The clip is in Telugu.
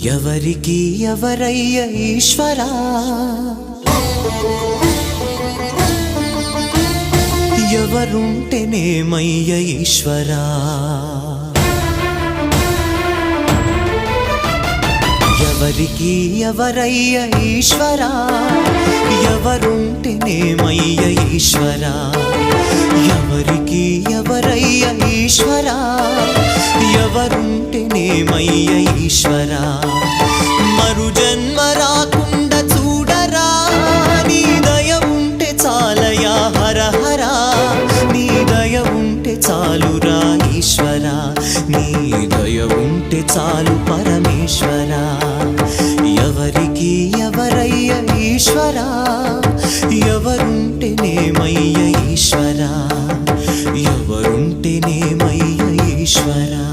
ఎవరికి ఎవరయ్య ఈశ్వరా, ఎవరుంటేనేమయ్య ఈశ్వరా, ఎవరికి ఎవరయ్య ఈశ్వరా, ఎవరుంటేనేమయ్య ఈశ్వరా, ఎవరికి ఎవరయ్య ఈశ్వరా, ఎవరుంటేనేమయ్య ఈశ్వరా. మరు జన్మ రాకుండా చూడరా, నీ దయ ఉంటే చాలయా హర హరా, నీ దయ ఉంటే చాలురా ఈశ్వరా, నీ దయ ఉంటే చాలు పరమేశ్వరా. ఎవరికి ఎవరయ్య ఈశ్వరా, ఎవరుంటేనేమయ్య ఈశ్వరా, ఎవరుంటేనేమయ్య ఈశ్వరా.